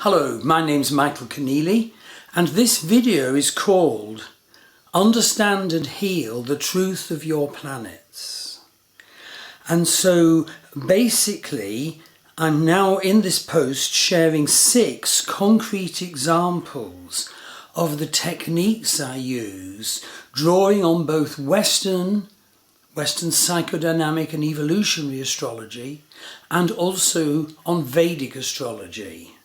Hello, my name's Michael Conneely, and this video is called Understand and Heal the Truth of Your Planets. And so basically I'm now in this post sharing 6 concrete examples of the techniques I use, drawing on both Western psychodynamic and evolutionary astrology, and also on Vedic astrology.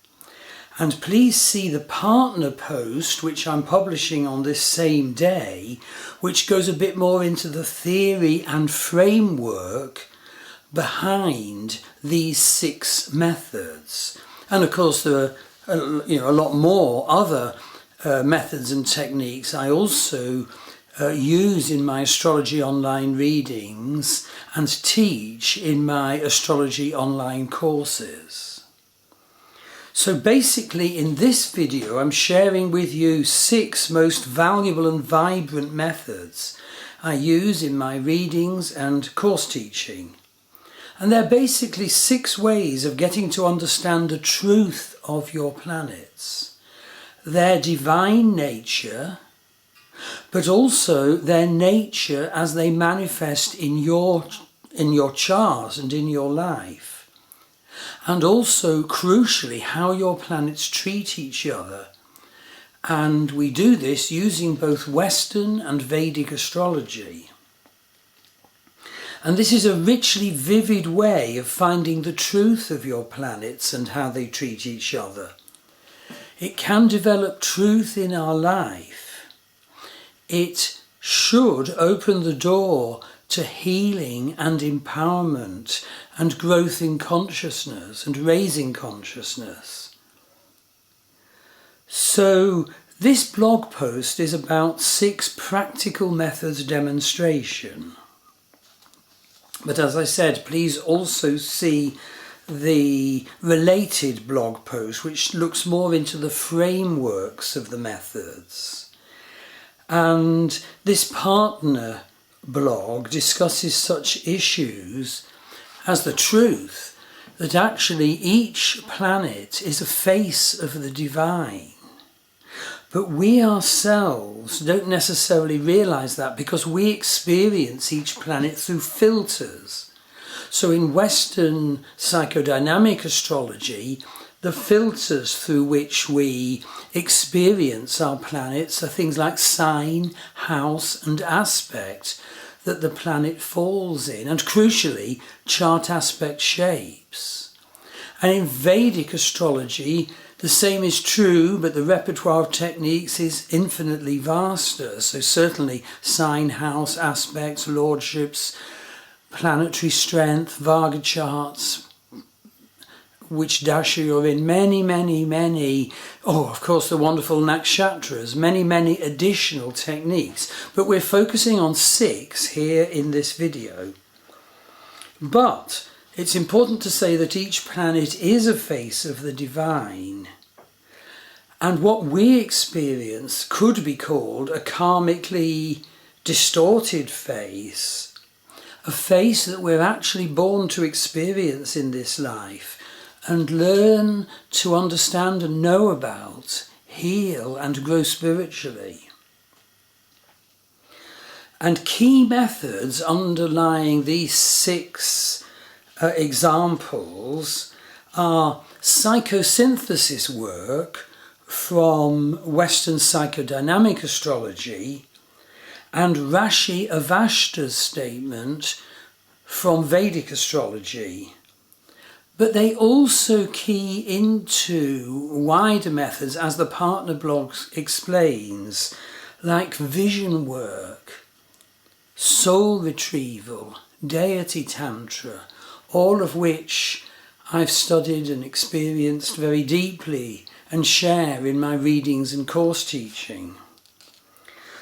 And please see the partner post, which I'm publishing on this same day, which goes a bit more into the theory and framework behind these 6 methods. And of course there are a lot more other methods and techniques I also use in my astrology online readings and teach in my astrology online courses. So basically in this video I'm sharing with you 6 most valuable and vibrant methods I use in my readings and course teaching. And they're basically 6 ways of getting to understand the truth of your planets, their divine nature, but also their nature as they manifest in your chart and in your life. And also, crucially, how your planets treat each other. And we do this using both Western and Vedic astrology. And this is a richly vivid way of finding the truth of your planets and how they treat each other. It can develop truth in our life. It should open the door to healing and empowerment and growth in consciousness and raising consciousness. So this blog post is about 6 practical methods demonstration. But as I said, please also see the related blog post, which looks more into the frameworks of the methods. And this partner blog discusses such issues as the truth that actually each planet is a face of the divine. But we ourselves don't necessarily realize that because we experience each planet through filters. So in Western psychodynamic astrology, the filters through which we experience our planets are things like sign, house and aspect that the planet falls in, and crucially chart aspect shapes. And in Vedic astrology the same is true, but the repertoire of techniques is infinitely vaster. So certainly sign, house, aspects, lordships, planetary strength, Varga charts, which dasha you're in, many, of course the wonderful nakshatras, many additional techniques. But we're focusing on 6 here in this video. But it's important to say that each planet is a face of the divine. And what we experience could be called a karmically distorted face, a face that we're actually born to experience in this life and learn to understand and know about, heal and grow spiritually. And key methods underlying these 6 examples are psychosynthesis work from Western psychodynamic astrology and Rashi Avashta's statement from Vedic astrology. But they also key into wider methods, as the partner blog explains, like vision work, soul retrieval, deity tantra, all of which I've studied and experienced very deeply and share in my readings and course teaching.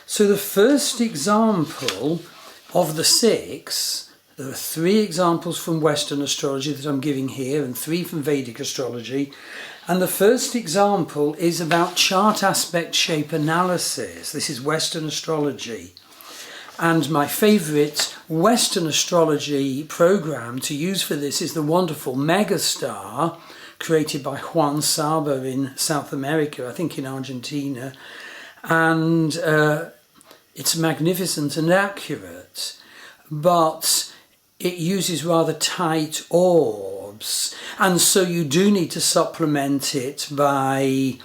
So the first example of the 6, there are 3 examples from Western astrology that I'm giving here and 3 from Vedic astrology. And the first example is about chart aspect shape analysis. This is Western astrology. And my favourite Western astrology program to use for this is the wonderful megastar created by Juan Saba in South America, I think in Argentina, and it's magnificent and accurate, but it uses rather tight orbs, and so you do need to supplement it by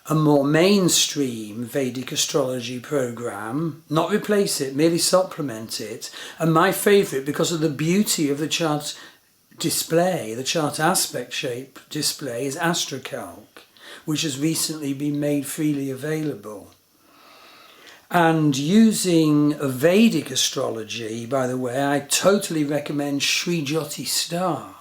a more mainstream Vedic astrology program, not replace it, merely supplement it. And my favourite, because of the beauty of the chart display, the chart aspect shape display, is AstroCalc, which has recently been made freely available. And using a Vedic astrology, by the way, I totally recommend Sri Jyoti Star.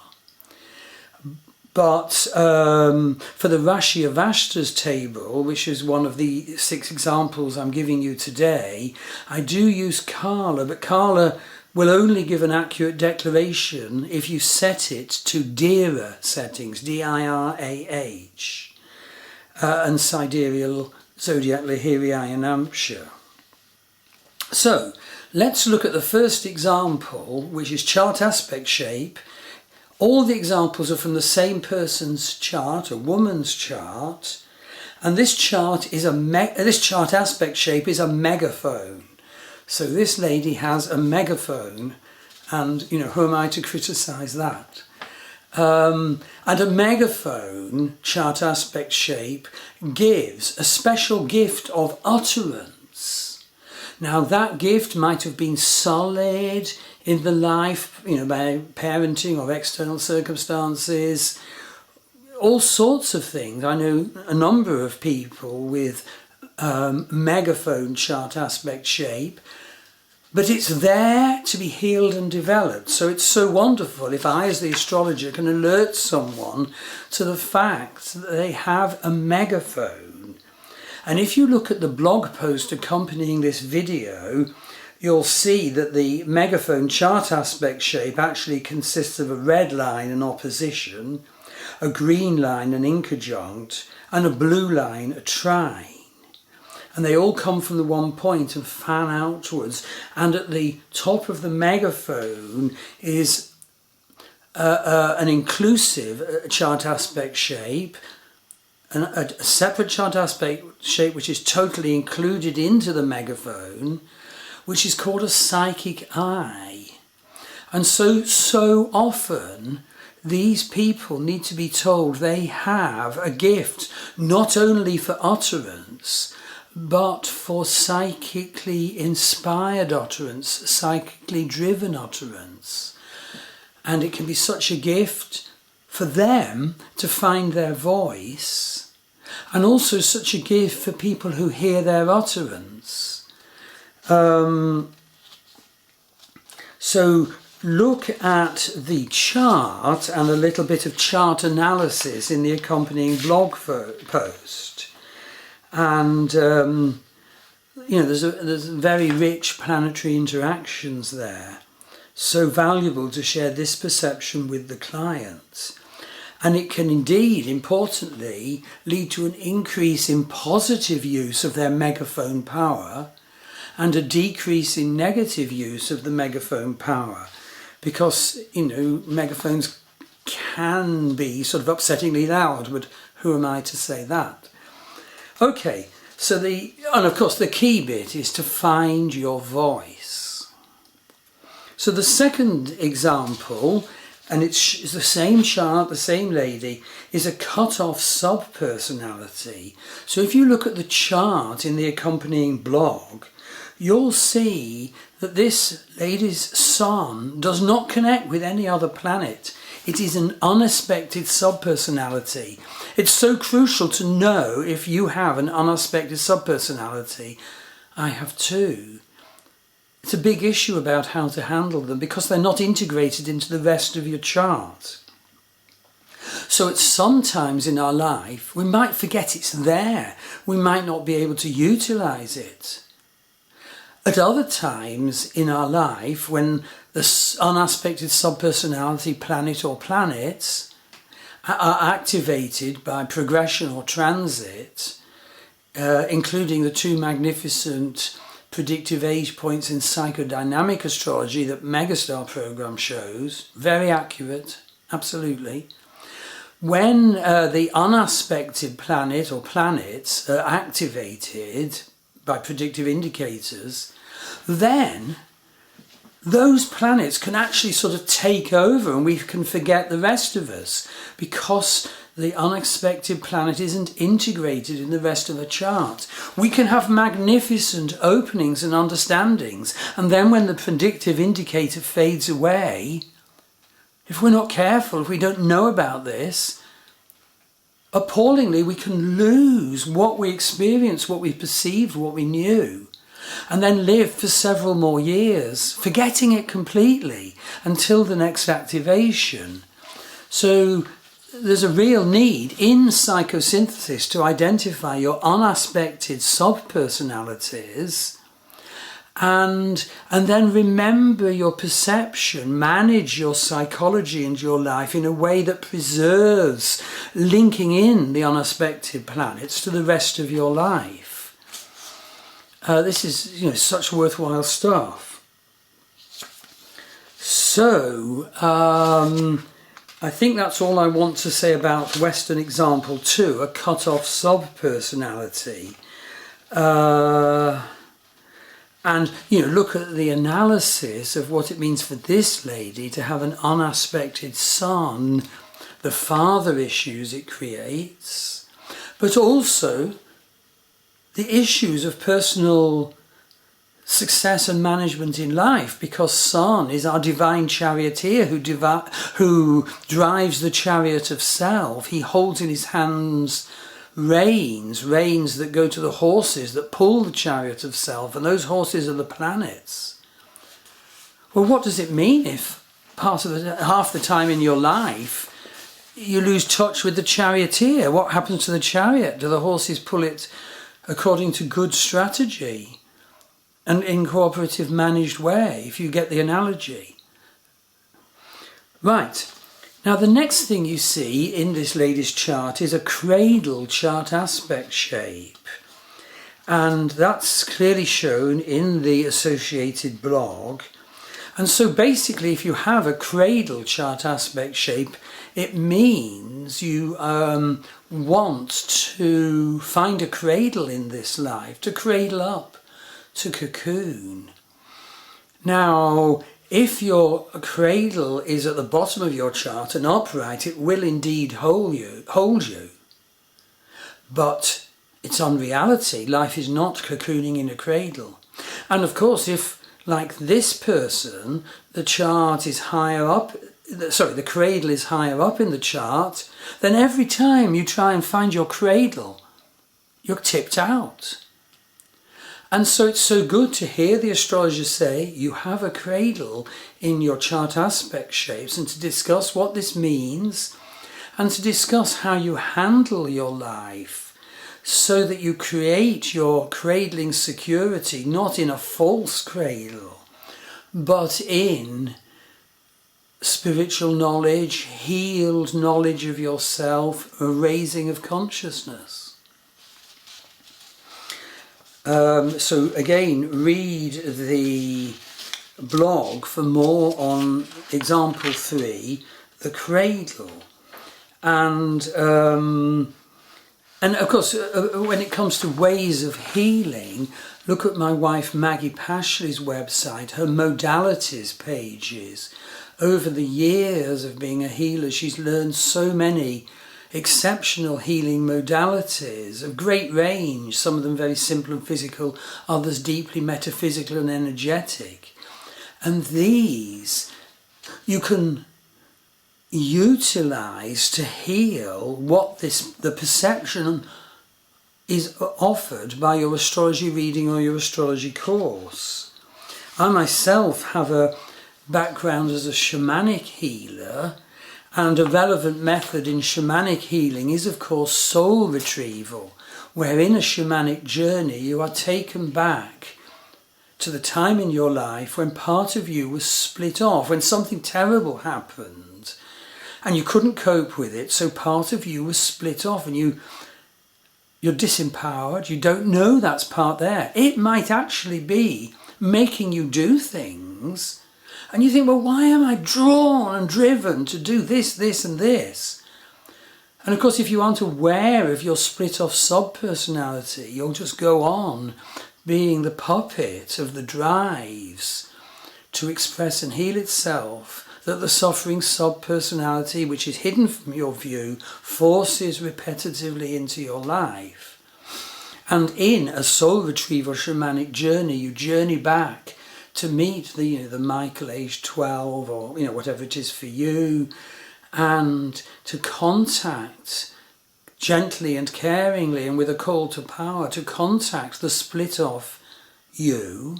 But for the Rashi Avashtas table, which is one of the 6 examples I'm giving you today, I do use Kala, but Kala will only give an accurate declaration if you set it to Dira settings, D-I-R-A-H, and sidereal zodiac Lahiri and Amsha. So let's look at the first example, which is chart aspect shape. All the examples are from the same person's chart, a woman's chart, and this chart is this chart aspect shape is a megaphone. So this lady has a megaphone, and who am I to criticise that? And a megaphone chart aspect shape gives a special gift of utterance. Now that gift might have been solid in the life, by parenting or external circumstances, all sorts of things. I know a number of people with megaphone chart aspect shape, but it's there to be healed and developed. So it's so wonderful if I, as the astrologer, can alert someone to the fact that they have a megaphone. And if you look at the blog post accompanying this video, you'll see that the megaphone chart aspect shape actually consists of a red line, an opposition, a green line, an inconjunct, and a blue line, a trine. And they all come from the one point and fan outwards. And at the top of the megaphone is an inclusive chart aspect shape, a separate chart aspect shape which is totally included into the megaphone, which is called a psychic eye. And so often these people need to be told they have a gift not only for utterance, but for psychically inspired utterance, psychically driven utterance. And it can be such a gift for them to find their voice, and also such a gift for people who hear their utterance. So look at the chart and a little bit of chart analysis in the accompanying blog post. And there's very rich planetary interactions there, so valuable to share this perception with the clients. And it can indeed, importantly, lead to an increase in positive use of their megaphone power and a decrease in negative use of the megaphone power, because megaphones can be sort of upsettingly loud, but who am I to say that? Okay, so and of course the key bit is to find your voice. So the second example, and it's the same chart, the same lady, is a cut-off sub-personality. So if you look at the chart in the accompanying blog, you'll see that this lady's sun does not connect with any other planet. It is an unexpected sub-personality. It's so crucial to know if you have an unexpected sub-personality. I have two. It's a big issue about how to handle them because they're not integrated into the rest of your chart. So it's sometimes in our life we might forget it's there. We might not be able to utilize it. At other times in our life, when the unaspected subpersonality planet or planets are activated by progression or transit, including the two magnificent predictive age points in psychodynamic astrology that Megastar program shows, very accurate, absolutely. when the unaspected planet or planets are activated by predictive indicators, then those planets can actually sort of take over and we can forget the rest of us because the unexpected planet isn't integrated in the rest of the chart. We can have magnificent openings and understandings, and then when the predictive indicator fades away, if we're not careful, if we don't know about this, appallingly we can lose what we experienced, what we perceived, what we knew, and then live for several more years, forgetting it completely until the next activation. So there's a real need in psychosynthesis to identify your unaspected sub-personalities and then remember your perception, manage your psychology and your life in a way that preserves linking in the unaspected planets to the rest of your life. This is, such worthwhile stuff. So, I think that's all I want to say about Western example 2, a cut-off sub-personality. And, look at the analysis of what it means for this lady to have an unaspected son, the father issues it creates, but also the issues of personal success and management in life, because Sun is our divine charioteer who drives the chariot of self. He holds in his hands reins that go to the horses that pull the chariot of self, and those horses are the planets. Well, what does it mean if half the time in your life you lose touch with the charioteer? What happens to the chariot? Do the horses pull it according to good strategy and in cooperative managed way, if you get the analogy? Right, now the next thing you see in this lady's chart is a cradle chart aspect shape, and that's clearly shown in the associated blog. And so basically, if you have a cradle chart aspect shape, it means you want to find a cradle in this life, to cradle up, to cocoon. Now, if your cradle is at the bottom of your chart and upright, it will indeed hold you. But it's unreality. Life is not cocooning in a cradle. And of course, if, like this person, the chart is higher up, the cradle is higher up in the chart, then every time you try and find your cradle, you're tipped out. And so it's so good to hear the astrologers say you have a cradle in your chart aspect shapes, and to discuss what this means and to discuss how you handle your life so that you create your cradling security not in a false cradle but in spiritual knowledge, healed knowledge of yourself, a raising of consciousness. So again, read the blog for more on example 3, the cradle. And of course, when it comes to ways of healing, look at my wife Maggie Pashley's website, her modalities pages. Over the years of being a healer, she's learned so many exceptional healing modalities of great range, some of them very simple and physical, others deeply metaphysical and energetic. And these you can utilize to heal what the perception is offered by your astrology reading or your astrology course. I myself have a background as a shamanic healer, and a relevant method in shamanic healing is, of course, soul retrieval, where in a shamanic journey you are taken back to the time in your life when part of you was split off, when something terrible happened and you couldn't cope with it, so part of you was split off and you're disempowered, you don't know that's part there. It might actually be making you do things. And you think, well, why am I drawn and driven to do this, this and this? And of course, if you aren't aware of your split off sub-personality, you'll just go on being the puppet of the drives to express and heal itself that the suffering sub-personality, which is hidden from your view, forces repetitively into your life. And in a soul retrieval shamanic journey, you journey back to meet the Michael age 12 or whatever it is for you, and to contact gently and caringly and with a call to power, to contact the split off you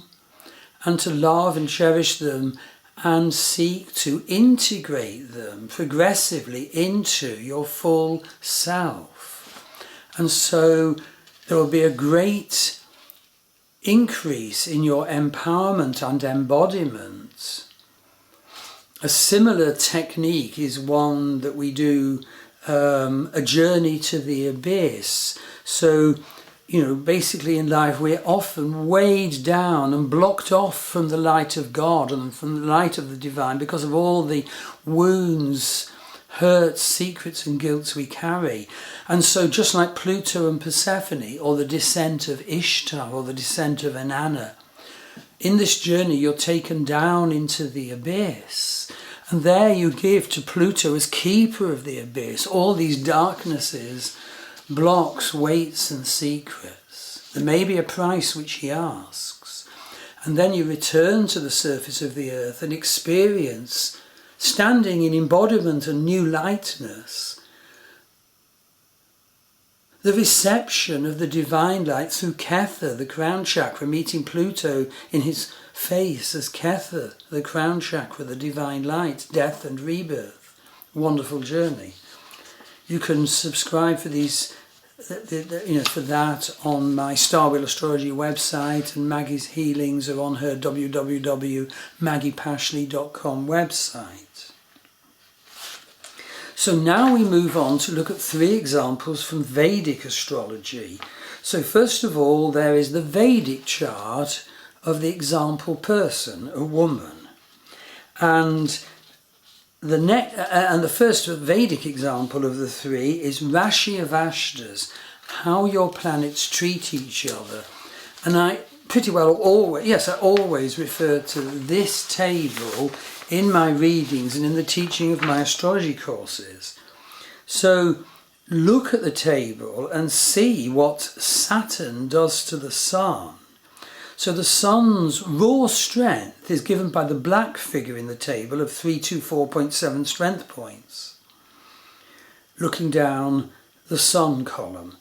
and to love and cherish them and seek to integrate them progressively into your full self. And so there will be a great increase in your empowerment and embodiment. A similar technique is one that we do, a journey to the abyss. So, basically in life we're often weighed down and blocked off from the light of God and from the light of the divine because of all the wounds, hurts, secrets and guilts we carry. And so just like Pluto and Persephone, or the descent of Ishtar, or the descent of Inanna, in this journey you're taken down into the abyss, and there you give to Pluto, as keeper of the abyss, all these darknesses, blocks, weights and secrets. There may be a price which he asks, and then you return to the surface of the earth and experience, standing in embodiment and new lightness, the reception of the divine light through Kether, the crown chakra, meeting Pluto in his face as Kether, the crown chakra, the divine light, death and rebirth. Wonderful journey. You can subscribe for these, for that on my Star Wheel Astrology website, and Maggie's healings are on her www.maggiepashley.com website. So now we move on to look at 3 examples from Vedic astrology. So first of all, there is the Vedic chart of the example person, a woman. And the first Vedic example of the 3 is Rashi Avashtas, how your planets treat each other. And I always refer to this table in my readings and in the teaching of my astrology courses. So look at the table and see what Saturn does to the Sun. So the Sun's raw strength is given by the black figure in the table of 324.7 strength points, looking down the Sun column.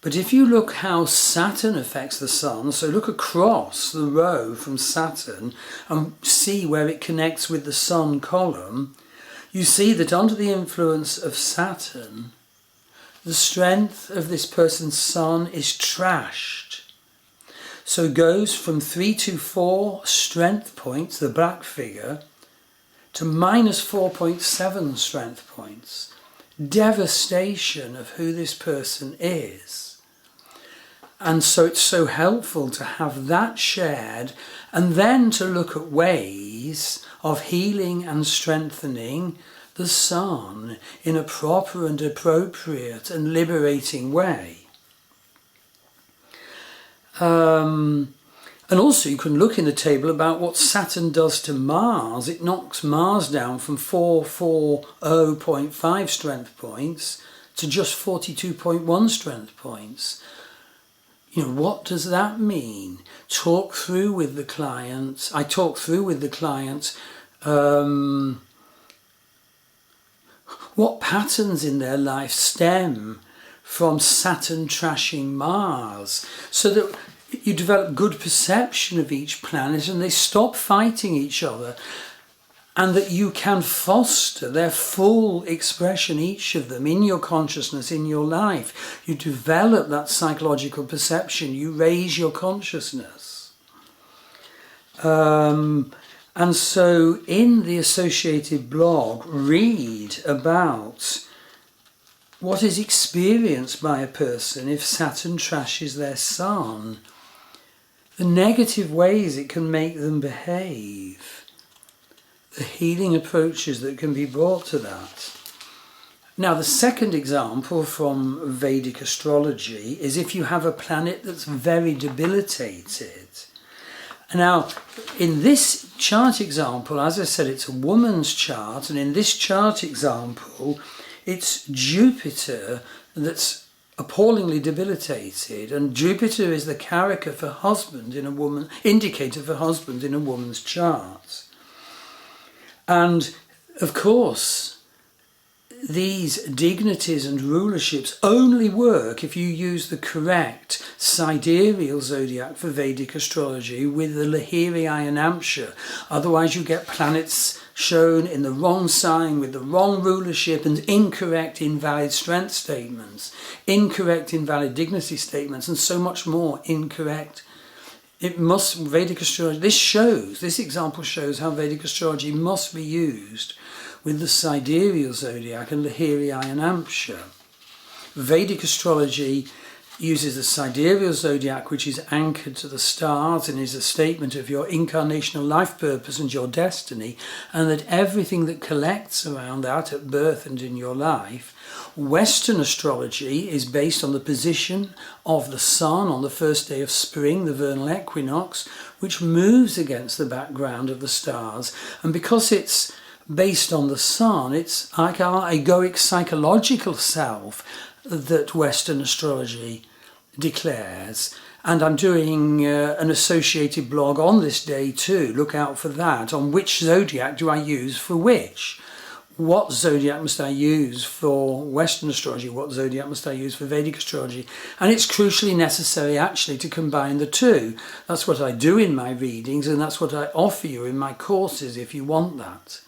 But if you look how Saturn affects the Sun, so look across the row from Saturn and see where it connects with the Sun column, you see that under the influence of Saturn, the strength of this person's Sun is trashed. So it goes from 324 strength points, the black figure, to minus 4.7 strength points. Devastation of who this person is. And so it's so helpful to have that shared, and then to look at ways of healing and strengthening the Sun in a proper and appropriate and liberating way. And also you can look in the table about what Saturn does to Mars. It knocks Mars down from 440.5 strength points to just 42.1 strength points. What does that mean? Talk through with the clients. I talk through with the clients what patterns in their life stem from Saturn trashing Mars, so that you develop good perception of each planet and they stop fighting each other, and that you can foster their full expression, each of them, in your consciousness, in your life. You develop that psychological perception, you raise your consciousness. And so in the associated blog, read about what is experienced by a person if Saturn trashes their Sun, the negative ways it can make them behave, the healing approaches that can be brought to that. Now, the second example from Vedic astrology is if you have a planet that's very debilitated. Now, in this chart example, as I said, it's a woman's chart, and in this chart example, it's Jupiter that's appallingly debilitated, and Jupiter is the character for husband in a woman, indicator for husband in a woman's chart. And of course, these dignities and rulerships only work if you use the correct sidereal zodiac for Vedic astrology with the Lahiri Ayanamsha. Otherwise you get planets shown in the wrong sign with the wrong rulership and incorrect invalid strength statements, incorrect invalid dignity statements, and so much more incorrect. Vedic astrology, this example shows how Vedic astrology must be used with the sidereal zodiac and Lahiri Ayanamsha. Vedic astrology uses the sidereal zodiac, which is anchored to the stars and is a statement of your incarnational life purpose and your destiny, and that everything that collects around that at birth and in your life. Western astrology is based on the position of the sun on the first day of spring, the vernal equinox, which moves against the background of the stars. And because it's based on the sun, it's like our egoic psychological self that Western astrology declares. And I'm doing an associated blog on this day too. Look out for that, on which zodiac do I use for which. What zodiac must I use for Western astrology? What zodiac must I use for Vedic astrology? And it's crucially necessary actually to combine the two. That's what I do in my readings, and that's what I offer you in my courses if you want that.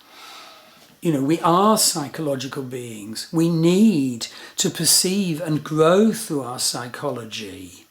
You know, we are psychological beings. We need to perceive and grow through our psychology.